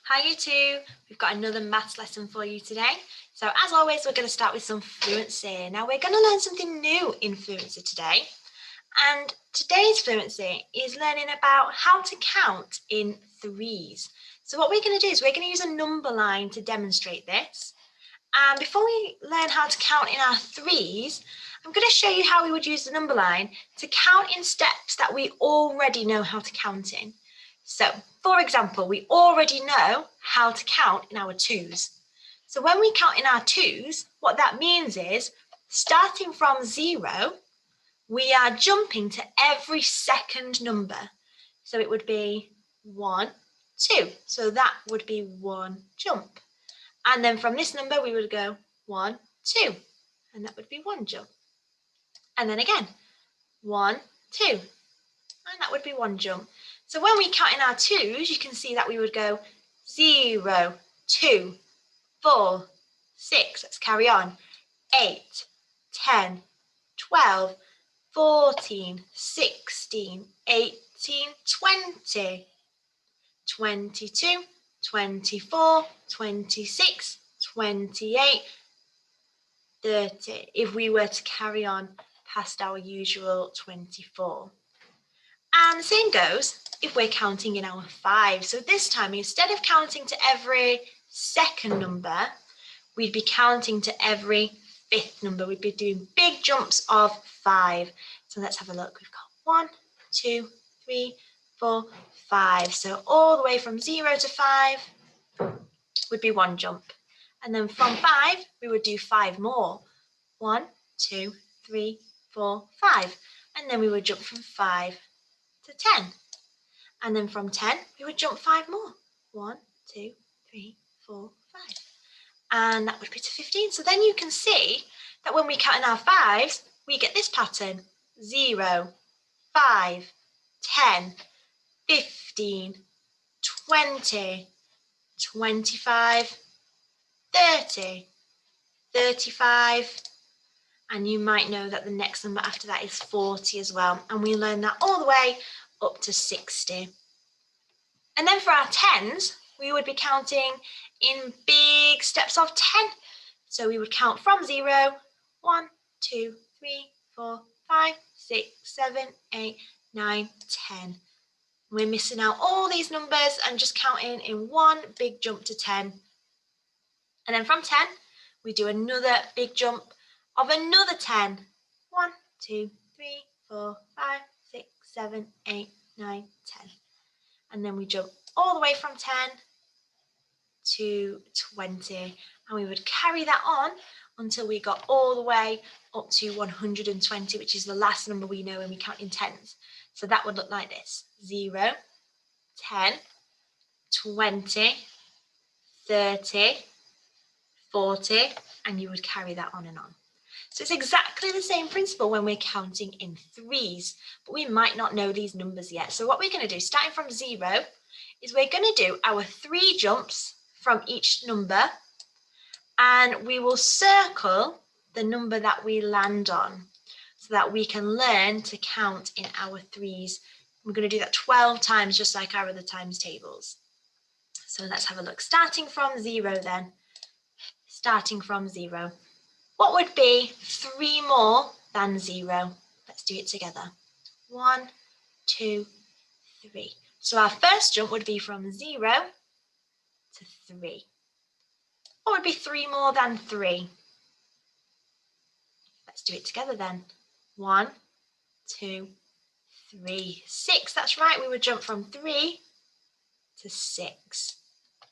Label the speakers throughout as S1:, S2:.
S1: Hi you two, we've got another maths lesson for you today. So as always, we're going to start with some fluency. Now we're going to learn something new in fluency today. And today's fluency is learning about how to count in threes. So what we're going to do is we're going to use a number line to demonstrate this. And before we learn how to count in our threes, I'm going to show you how we would use the number line to count in steps that we already know how to count in. So, for example, we already know how to count in our twos. So when we count in our twos, what that means is, starting from 0, we are jumping to every second number. So it would be 1, 2. So that would be 1 jump. And then from this number, we would go 1, 2. And that would be 1 jump. And then again, 1, 2. And that would be 1 jump. So when we count in our twos, you can see that we would go 0, 2, 4, 6. Let's carry on. 8, 10, 12, 14, 16, 18, 20, 22, 24, 26, 28, 30. If we were to carry on past our usual 24. And the same goes if we're counting in our fives. So this time, instead of counting to every second number, we'd be counting to every fifth number. We'd be doing big jumps of 5. So let's have a look. We've got 1, 2, 3, 4, 5. So all the way from 0 to 5 would be 1 jump. And then from 5, we would do 5 more. 1, 2, 3, 4, 5. And then we would jump from 5 to 10. And then from 10, we would jump 5 more. 1, 2, 3, 4, 5. And that would be to 15. So then you can see that when we count in our fives, we get this pattern. 0, 5, 10, 15, 20, 25, 30, 35. And you might know that the next number after that is 40 as well. And we learn that all the way up to 60. And then for our tens, we would be counting in big steps of 10. So we would count from 0, 1, 2, 3, 4, 5, 6, 7, 8, 9, 10. We're missing out all these numbers and just counting in one big jump to 10. And then from 10, we do another big jump of another 10. 1, 2, 3, 4, 5, 6, 7, 8, 9, 10. And then we jump all the way from 10 to 20. And we would carry that on until we got all the way up to 120, which is the last number we know when we count in tens. So that would look like this. 0, 10, 20, 30, 40, and you would carry that on and on. So it's exactly the same principle when we're counting in threes, but we might not know these numbers yet. So what we're going to do, starting from 0, is we're going to do our 3 jumps from each number, and we will circle the number that we land on so that we can learn to count in our threes. We're going to do that 12 times, just like our other times tables. So let's have a look. Starting from 0 then. Starting from 0. What would be 3 more than 0? Let's do it together. 1, 2, 3. So our first jump would be from 0 to 3. What would be 3 more than 3? Let's do it together then. 1, 2, 3, 6. That's right, we would jump from 3 to 6.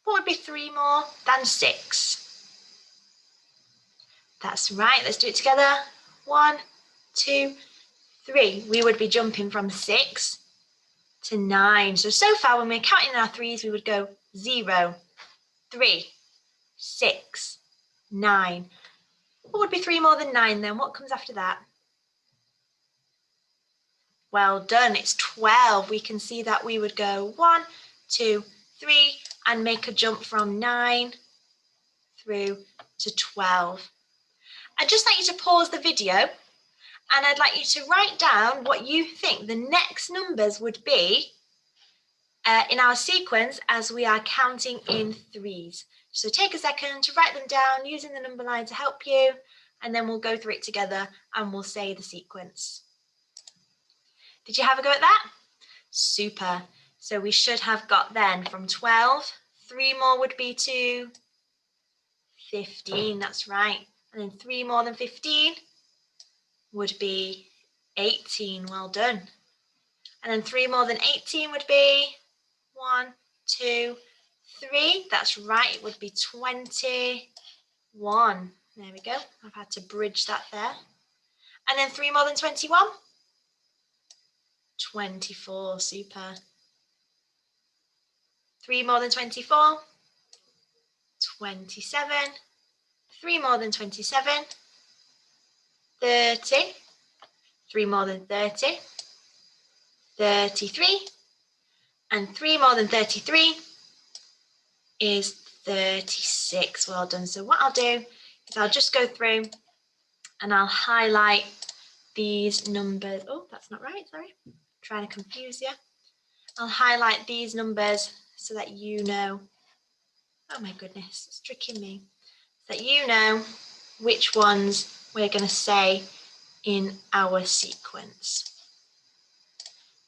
S1: What would be 3 more than 6? That's right, let's do it together. 1, 2, 3. We would be jumping from 6 to 9. So far, when we're counting our threes, we would go 0, 3, 6, 9. What would be 3 more than 9 then? What comes after that? Well done, it's 12. We can see that we would go 1, 2, 3, and make a jump from 9 through to 12. I'd just like you to pause the video, and I'd like you to write down what you think the next numbers would be in our sequence as we are counting in threes. So take a second to write them down using the number line to help you, and then we'll go through it together and we'll say the sequence. Did you have a go at that? Super. So we should have got then from 12, 3 more would be to 15, that's right. And then 3 more than 15 would be 18, well done. And then 3 more than 18 would be 1, 2, 3, that's right, it would be 21. There we go, I've had to bridge that there. And then 3 more than 21? 24, super. 3 more than 24? 27. 3 more than 27? 30. 3 more than 30? 33. And 3 more than 33 is 36. Well done. So what I'll do is I'll just go through and I'll highlight these numbers. Oh, that's not right, sorry. I'm trying to confuse you. I'll highlight these numbers so that you know. Oh my goodness, it's tricking me. So that you know which ones we're going to say in our sequence.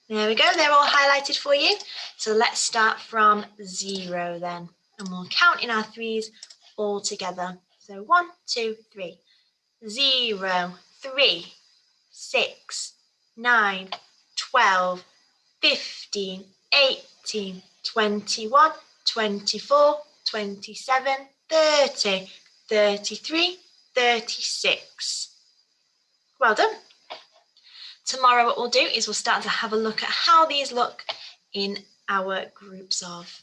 S1: There we go, they're all highlighted for you. So let's start from 0 then, and we'll count in our threes all together. So 1, 2, 3. 0, 3, 6, 9, 12, 15, 18, 21, 24, 27, 30, 33, 36. Well done. Tomorrow what we'll do is we'll start to have a look at how these look in our groups of.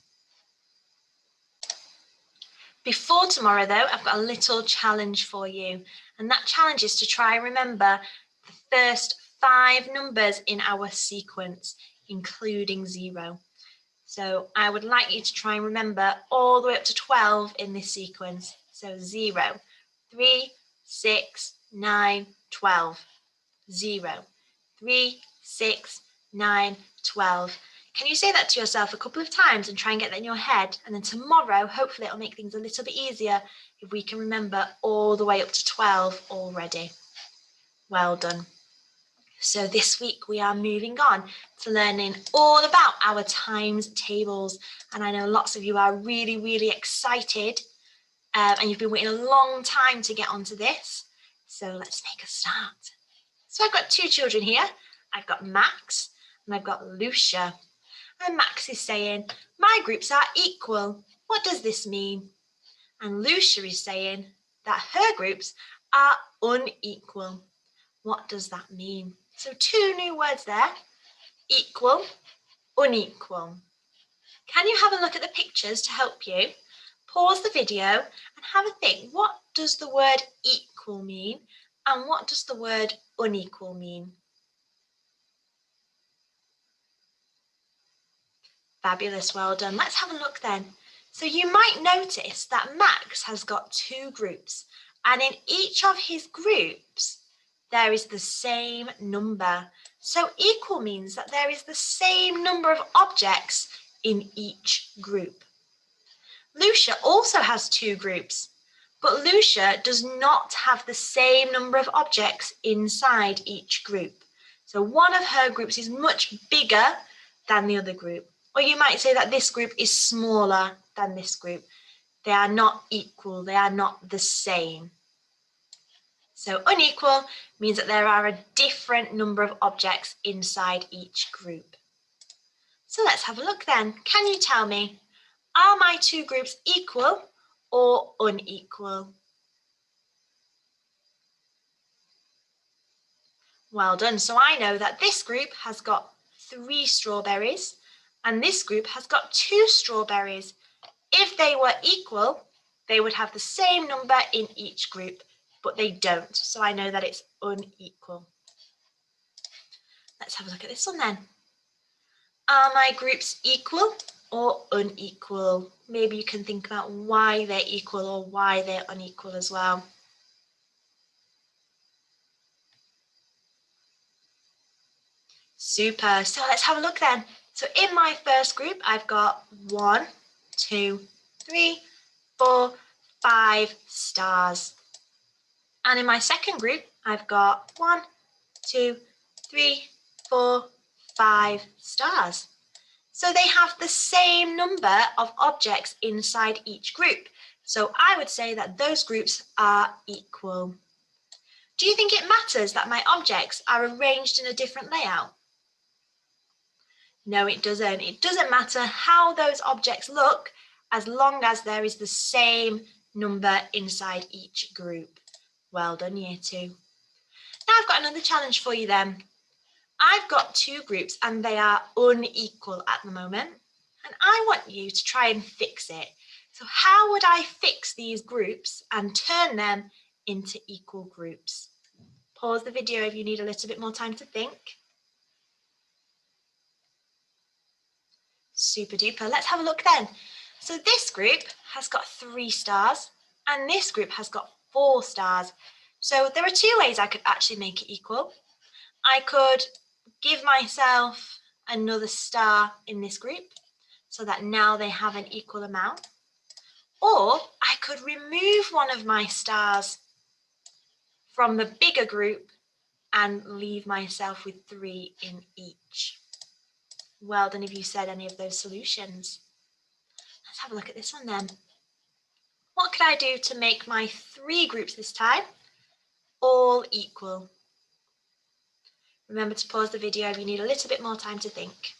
S1: Before tomorrow though, I've got a little challenge for you, and that challenge is to try and remember the first 5 numbers in our sequence, including 0. So I would like you to try and remember all the way up to 12 in this sequence. So 0, 3, 6, 9, 12. 0, 3, 6, 9, 12. Can you say that to yourself a couple of times and try and get that in your head? And then tomorrow, hopefully it'll make things a little bit easier if we can remember all the way up to 12 already. Well done. So this week we are moving on to learning all about our times tables. And I know lots of you are really, really excited and you've been waiting a long time to get onto this. So let's make a start. So I've got 2 children here. I've got Max and I've got Lucia. And Max is saying, my groups are equal. What does this mean? And Lucia is saying that her groups are unequal. What does that mean? So 2 new words there, equal, unequal. Can you have a look at the pictures to help you? Pause the video and have a think. What does the word equal mean? And what does the word unequal mean? Fabulous, well done. Let's have a look then. So you might notice that Max has got 2 groups, and in each of his groups there is the same number. So equal means that there is the same number of objects in each group. Lucia also has 2 groups, but Lucia does not have the same number of objects inside each group. So one of her groups is much bigger than the other group. Or you might say that this group is smaller than this group. They are not equal, they are not the same. So unequal means that there are a different number of objects inside each group. So let's have a look then. Can you tell me, are my 2 groups equal or unequal? Well done. So I know that this group has got 3 strawberries and this group has got 2 strawberries. If they were equal, they would have the same number in each group, but they don't. So I know that it's unequal. Let's have a look at this one then. Are my groups equal or unequal? Maybe you can think about why they're equal or why they're unequal as well. Super. So let's have a look then. So in my first group, I've got 1, 2, 3, 4, 5 stars. And in my second group, I've got 1, 2, 3, 4, 5 stars. So they have the same number of objects inside each group. So I would say that those groups are equal. Do you think it matters that my objects are arranged in a different layout? No, it doesn't. It doesn't matter how those objects look as long as there is the same number inside each group. Well done, Year 2. Now I've got another challenge for you then. I've got 2 groups and they are unequal at the moment. And I want you to try and fix it. So how would I fix these groups and turn them into equal groups? Pause the video if you need a little bit more time to think. Super duper. Let's have a look then. So this group has got 3 stars and this group has got 4 stars. So there are 2 ways I could actually make it equal. I could give myself another star in this group so that now they have an equal amount. Or I could remove one of my stars from the bigger group and leave myself with 3 in each. Well done if you said any of those solutions. Let's have a look at this one then. What could I do to make my 3 groups this time all equal? Remember to pause the video if you need a little bit more time to think.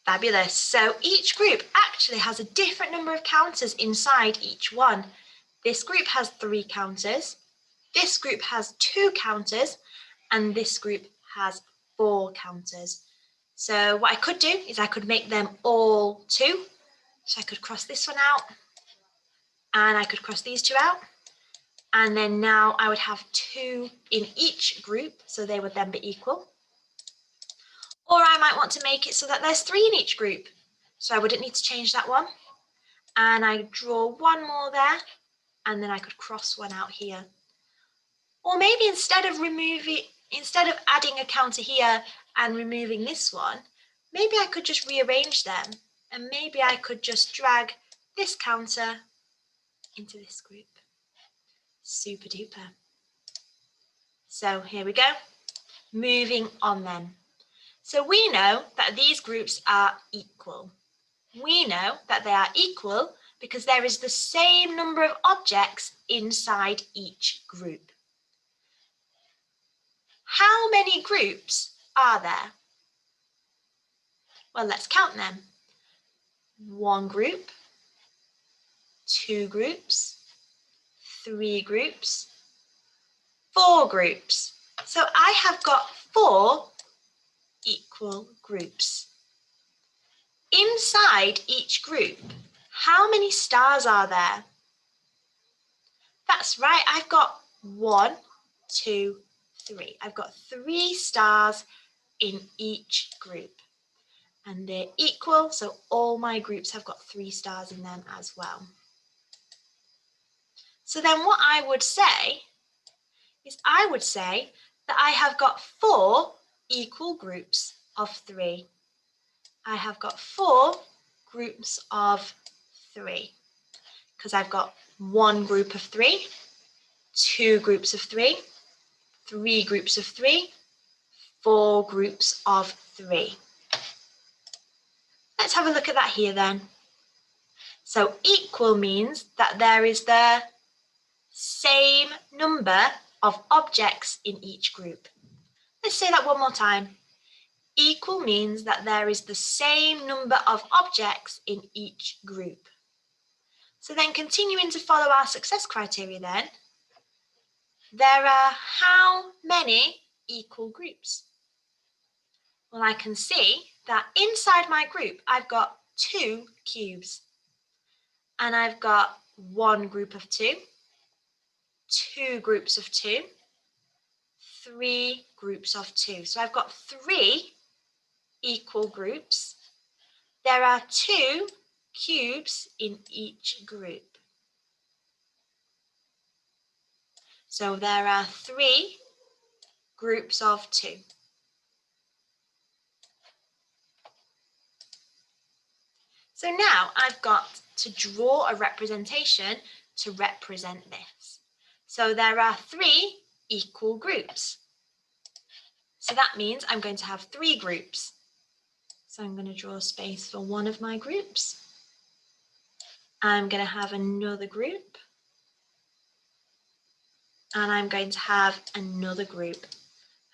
S1: Fabulous. So each group actually has a different number of counters inside each one. This group has 3 counters, this group has 2 counters, and this group has 4 counters. So what I could do is I could make them all 2. So I could cross this one out, and I could cross these 2 out. And then now I would have 2 in each group, so they would then be equal. Or I might want to make it so that there's 3 in each group. So I wouldn't need to change that one. And I draw 1 more there, and then I could cross 1 out here. Or maybe instead of adding a counter here and removing this one, maybe I could just rearrange them. And maybe I could just drag this counter into this group. Super duper. So here we go. Moving on then. So we know that these groups are equal. We know that they are equal because there is the same number of objects inside each group. How many groups are there? Well, let's count them. 1 group, 2 groups, 3 groups, 4 groups. So I have got 4 equal groups. Inside each group, how many stars are there? That's right, I've got 1, 2, 3. I've got 3 stars in each group. And they're equal, so all my groups have got 3 stars in them as well. So then what I would say is I would say that I have got 4 equal groups of 3. I have got 4 groups of 3 because I've got 1 group of 3, 2 groups of 3, 3 groups of 3, 4 groups of 3. Let's have a look at that here then. So equal means that there is the same number of objects in each group. Let's say that one more time. Equal means that there is the same number of objects in each group. So then continuing to follow our success criteria then, there are how many equal groups? Well, I can see that inside my group, I've got 2 cubes. And I've got 1 group of 2, 2 groups of 2, 3 groups of 2. So I've got 3 equal groups. There are 2 cubes in each group. So there are 3 groups of 2. So now I've got to draw a representation to represent this. So there are 3 equal groups. So that means I'm going to have 3 groups. So I'm going to draw a space for one of my groups. I'm going to have another group. And I'm going to have another group.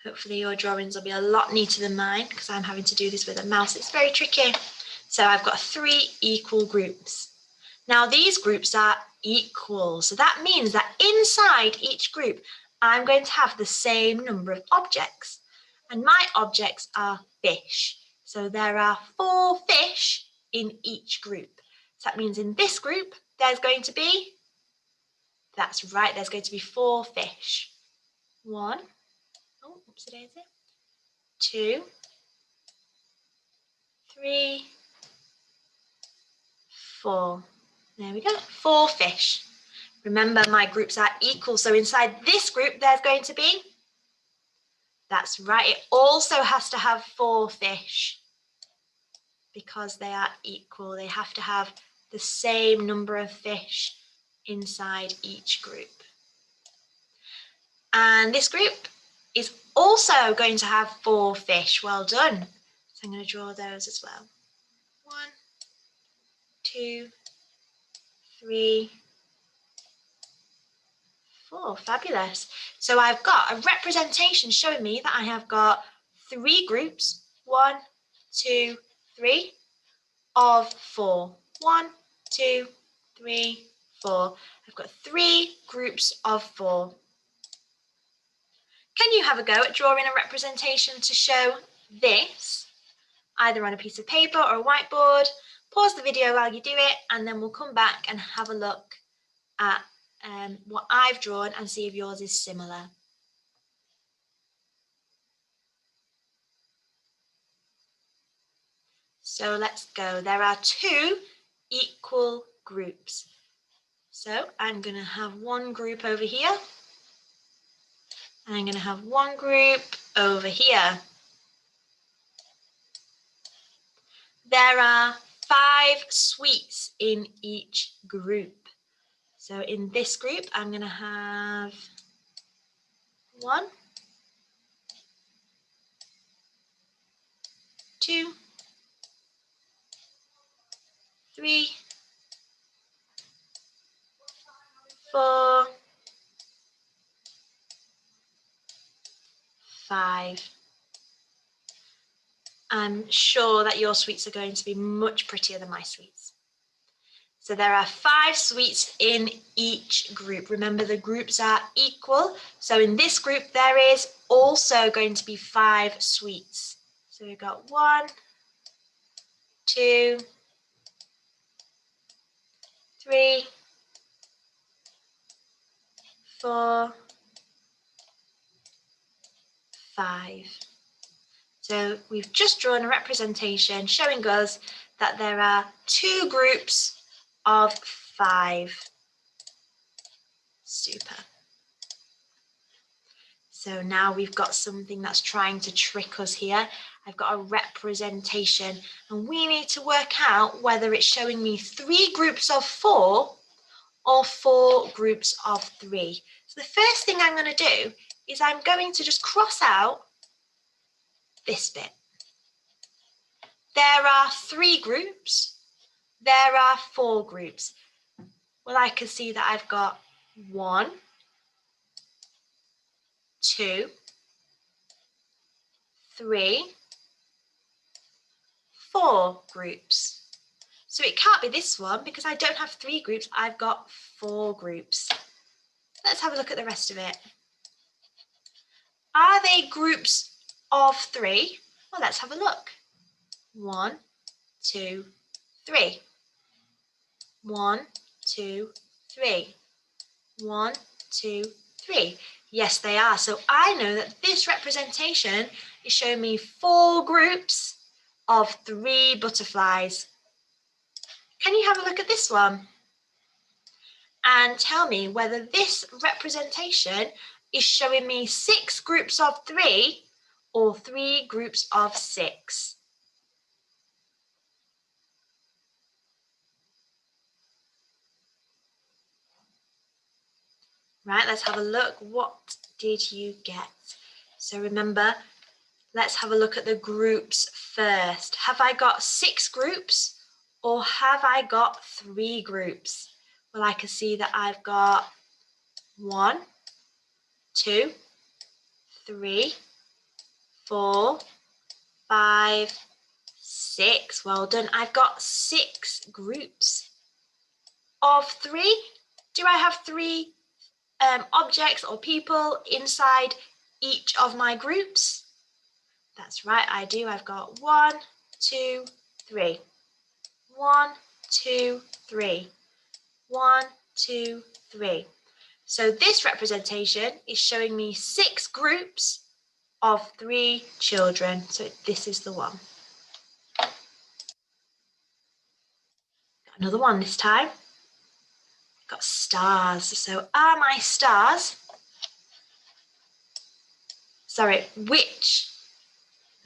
S1: Hopefully your drawings will be a lot neater than mine because I'm having to do this with a mouse. It's very tricky. So I've got 3 equal groups. Now these groups are equal. So that means that inside each group, I'm going to have the same number of objects. And my objects are fish. So there are 4 fish in each group. So that means in this group, there's going to be, that's right, there's going to be 4 fish. 1, oh, oopsie daisy, 2, 3, 4. There we go, 4 fish. Remember, my groups are equal, so inside this group, there's going to be, that's right, it also has to have 4 fish because they are equal. They have to have the same number of fish inside each group. And this group is also going to have 4 fish. Well done. So I'm going to draw those as well. 1, 2, 3, 4. Fabulous. So I've got a representation showing me that I have got 3 groups. 1, 2, 3 of 4. 1, 2, 3, 4. I've got 3 groups of 4. Can you have a go at drawing a representation to show this, either on a piece of paper or a whiteboard? Pause the video while you do it, and then we'll come back and have a look at what I've drawn and see if yours is similar. So let's go. There are 2 equal groups. So I'm going to have one group over here. And I'm going to have one group over here. There are 5 sweets in each group. So in this group, I'm going to have 1, 2, 3, 4, 5. I'm sure that your sweets are going to be much prettier than my sweets. So there are 5 sweets in each group. Remember, the groups are equal. So in this group, there is also going to be 5 sweets. So we've got 1, 2, 3, 4, 5. So we've just drawn a representation showing us that there are 2 groups of 5. Super. So now we've got something that's trying to trick us here. I've got a representation and we need to work out whether it's showing me 3 groups of 4 or 4 groups of 3. So the first thing I'm going to do is I'm going to just cross out this bit. There are 3 groups. There are 4 groups. Well, I can see that I've got 1, 2, 3, 4 groups. So it can't be this one because I don't have 3 groups. I've got 4 groups. Let's have a look at the rest of it. Are they groups of 3? Well, let's have a look. 1, 2, 3. 1, 2, 3. 1, 2, 3. Yes, they are. So I know that this representation is showing me 4 groups of 3 butterflies. Can you have a look at this one? And tell me whether this representation is showing me 6 groups of 3 or 3 groups of 6? Right, let's have a look. What did you get? So remember, let's have a look at the groups first. Have I got 6 groups or have I got 3 groups? Well, I can see that I've got 1, 2, 3, 4, 5, 6. Well done. I've got 6 groups of 3. Do I have 3 objects or people inside each of my groups? That's right, I do. I've got 1, 2, 3. 1, 2, 3. 1, 2, 3. So this representation is showing me 6 groups of 3 children. So this is the one. Got another one this time. Got stars. So are my stars, which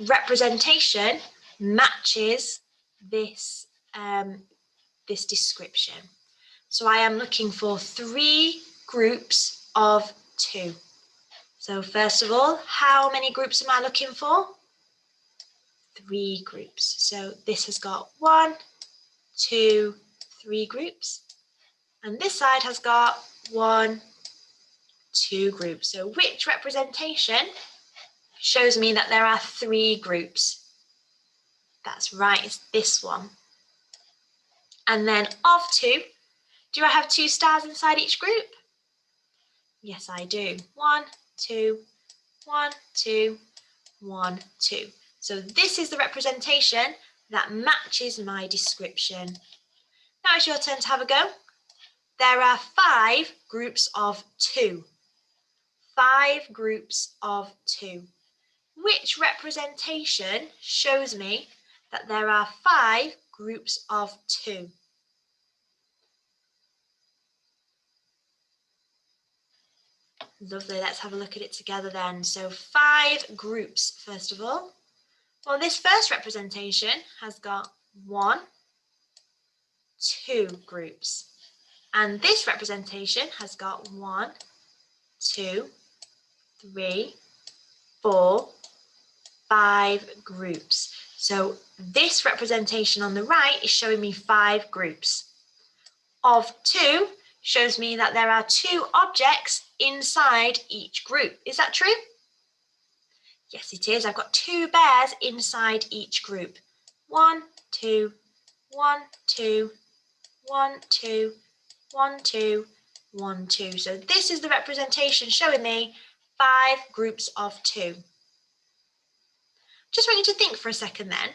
S1: representation matches this, this description? So I am looking for 3 groups of 2. So first of all, how many groups am I looking for? 3 groups. So this has got 1, 2, 3 groups. And this side has got 1, 2 groups. So which representation shows me that there are 3 groups? That's right, it's this one. And then of 2, do I have 2 stars inside each group? Yes, I do. 1, 2, 1, 2, 1, 2. So this is the representation that matches my description. Now it's your turn to have a go. There are 5 groups of 2. 5 groups of 2. Which representation shows me that there are 5 groups of 2? Lovely, let's have a look at it together then. So 5 groups, first of all. Well, this first representation has got 1, 2 groups. And this representation has got 1, 2, 3, 4, 5 groups. So this representation on the right is showing me 5 groups. Of 2 shows me that there are 2 objects inside each group. Is that true? Yes, it is. I've got 2 bears inside each group. 1, 2, 1, 2, 1, 2, 1, 2, 1, 2. So this is the representation showing me 5 groups of 2. Just want you to think for a second then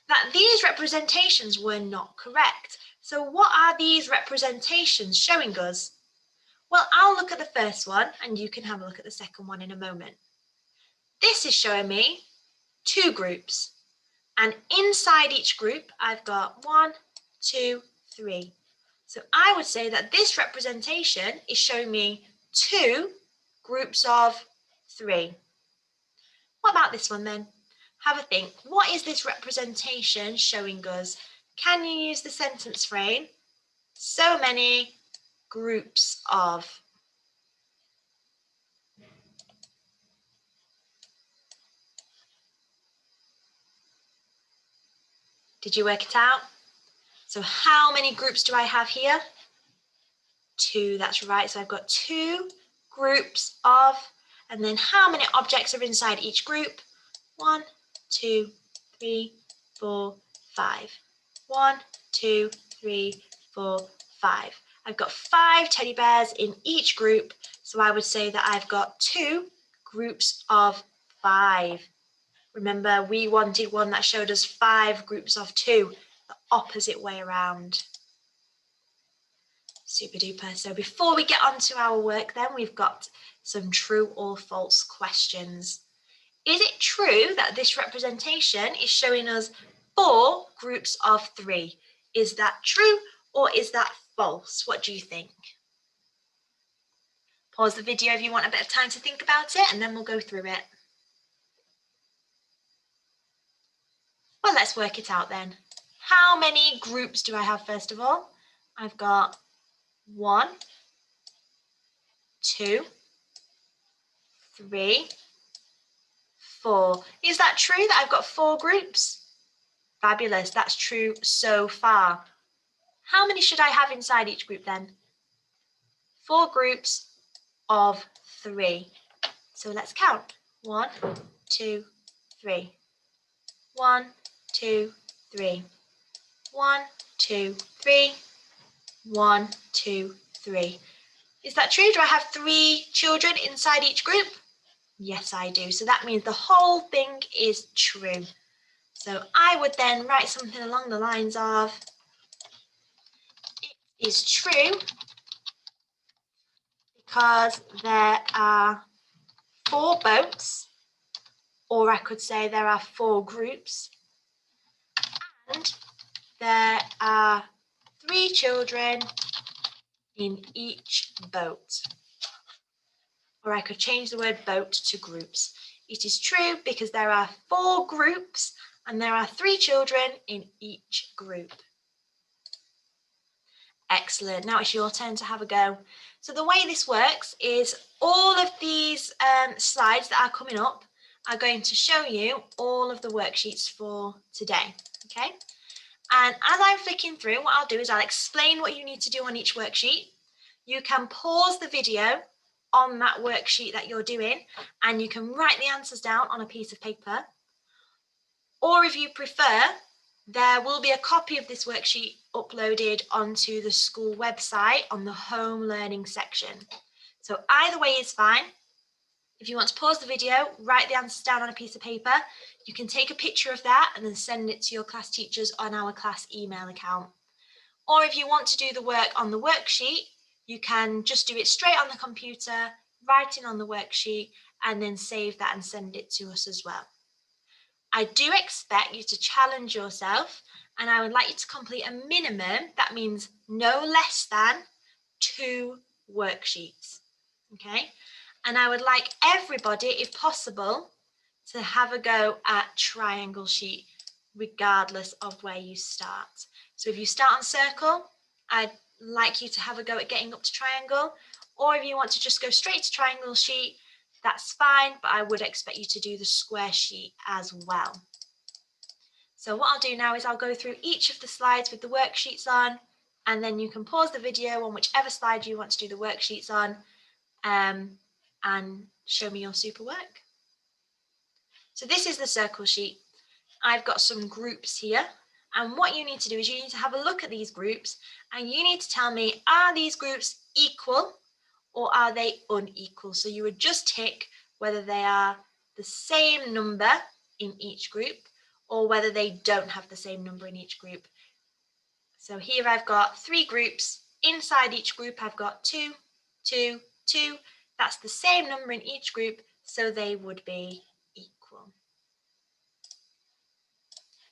S1: that these representations were not correct. So what are these representations showing us? Well, I'll look at the first one and you can have a look at the second one in a moment. This is showing me 2 groups, and inside each group I've got 1, 2, 3. So I would say that this representation is showing me 2 groups of 3. What about this one then? Have a think. What is this representation showing us? Can you use the sentence frame? So many groups of. Did you work it out? So how many groups do I have here? 2, that's right. So I've got 2 groups of, and then how many objects are inside each group? 1, 2, 3, 4, 5. 1, 2, 3, 4, 5. I've got 5 teddy bears in each group, so I would say that I've got 2 groups of 5. Remember, we wanted one that showed us 5 groups of 2, the opposite way around. Super duper. So before we get on to our work then, we've got some true or false questions. Is it true that this representation is showing us 4 groups of 3? Is that true or is that false? What do you think? Pause the video if you want a bit of time to think about it, and then we'll go through it. Well, let's work it out then. How many groups do I have first of all? I've got 1, 2, 3, 4. Is that true that I've got 4 groups? Fabulous, that's true so far. How many should I have inside each group then? 4 groups of 3. So let's count. 1, 2, 3. 1, 2, 3. 1, 2, 3. 1, 2, 3. Is that true? Do I have 3 children inside each group? Yes, I do. So that means the whole thing is true. So I would then write something along the lines of, it is true because there are 4 boats, or I could say there are 4 groups, and there are 3 children in each boat. Or I could change the word boat to groups. It is true because there are 4 groups and there are 3 children in each group. Excellent. Now it's your turn to have a go. So the way this works is all of these slides that are coming up are going to show you all of the worksheets for today. Okay. And as I'm flicking through, what I'll do is I'll explain what you need to do on each worksheet. You can pause the video on that worksheet that you're doing, and you can write the answers down on a piece of paper. Or if you prefer, there will be a copy of this worksheet uploaded onto the school website on the home learning section. So either way is fine. If you want to pause the video, write the answers down on a piece of paper. You can take a picture of that and then send it to your class teachers on our class email account. Or if you want to do the work on the worksheet, you can just do it straight on the computer, write it on the worksheet, and then save that and send it to us as well. I do expect you to challenge yourself, and I would like you to complete a minimum, that means no less than 2 worksheets, okay? And I would like everybody, if possible, to have a go at triangle sheet, regardless of where you start. So if you start on circle, I'd like you to have a go at getting up to triangle, or if you want to just go straight to triangle sheet, that's fine, but I would expect you to do the square sheet as well. So what I'll do now is I'll go through each of the slides with the worksheets on, and then you can pause the video on whichever slide you want to do the worksheets on, and show me your super work. So this is the circle sheet. I've got some groups here, and what you need to do is you need to have a look at these groups, and you need to tell me, are these groups equal or are they unequal? So you would just tick whether they are the same number in each group or whether they don't have the same number in each group. So here I've got 3 groups. Inside each group I've got 2, 2, 2. That's the same number in each group, so they would be equal.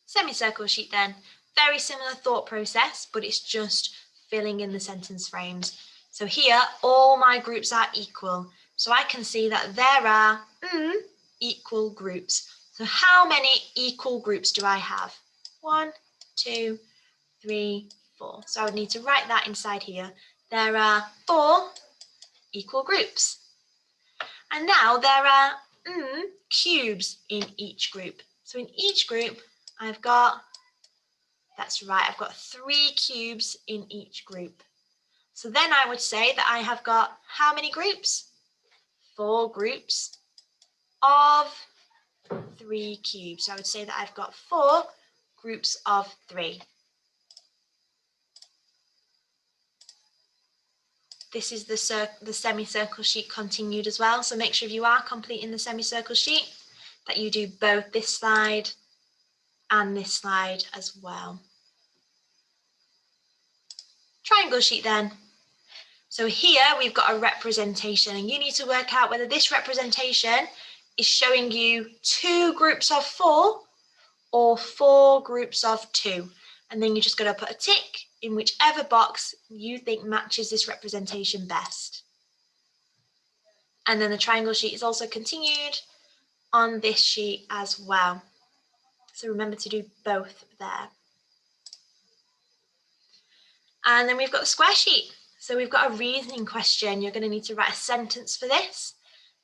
S1: Semicircle sheet then. Very similar thought process, but it's just filling in the sentence frames. So here, all my groups are equal. So I can see that there are equal groups. So how many equal groups do I have? 1, 2, 3, 4. So I would need to write that inside here. There are 4 equal groups. And now there are cubes in each group. So in each group, I've got 3 cubes in each group. So then I would say that I have got how many groups? 4 groups of 3 cubes. So I would say that I've got 4 groups of 3. This is the semicircle sheet continued as well. So make sure if you are completing the semicircle sheet that you do both this slide and this slide as well. Triangle sheet then. So here we've got a representation, and you need to work out whether this representation is showing you 2 groups of 4 or 4 groups of 2. And then you're just going to put a tick in whichever box you think matches this representation best. And then the triangle sheet is also continued on this sheet as well. So remember to do both there. And then we've got the square sheet. So we've got a reasoning question. You're going to need to write a sentence for this.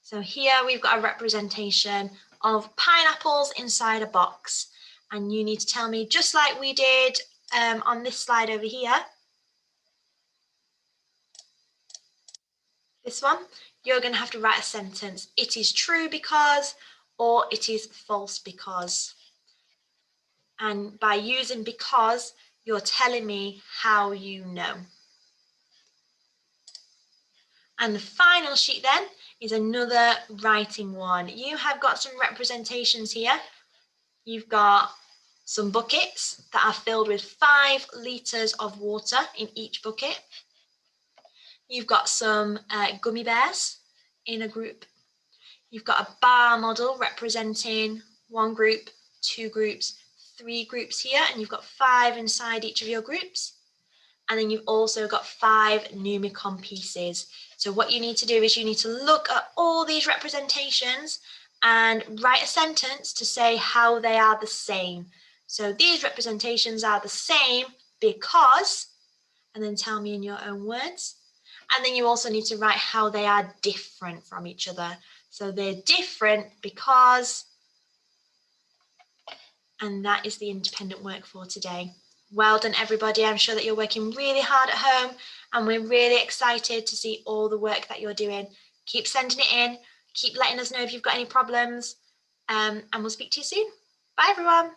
S1: So here we've got a representation of pineapples inside a box. And you need to tell me, just like we did on this slide over here, this one, you're going to have to write a sentence. It is true because, or it is false because. And by using because, you're telling me how you know. And the final sheet then is another writing one. You have got some representations here. You've got some buckets that are filled with 5 litres of water in each bucket. You've got some gummy bears in a group. You've got a bar model representing 1 group, 2 groups, 3 groups here, and you've got 5 inside each of your groups. And then you've also got 5 Numicon pieces. So what you need to do is you need to look at all these representations and write a sentence to say how they are the same. So these representations are the same because, and then tell me in your own words. And then you also need to write how they are different from each other. So they're different because, and that is the independent work for today. Well done, everybody. I'm sure that you're working really hard at home, and we're really excited to see all the work that you're doing. Keep sending it in. Keep letting us know if you've got any problems, and we'll speak to you soon. Bye, everyone.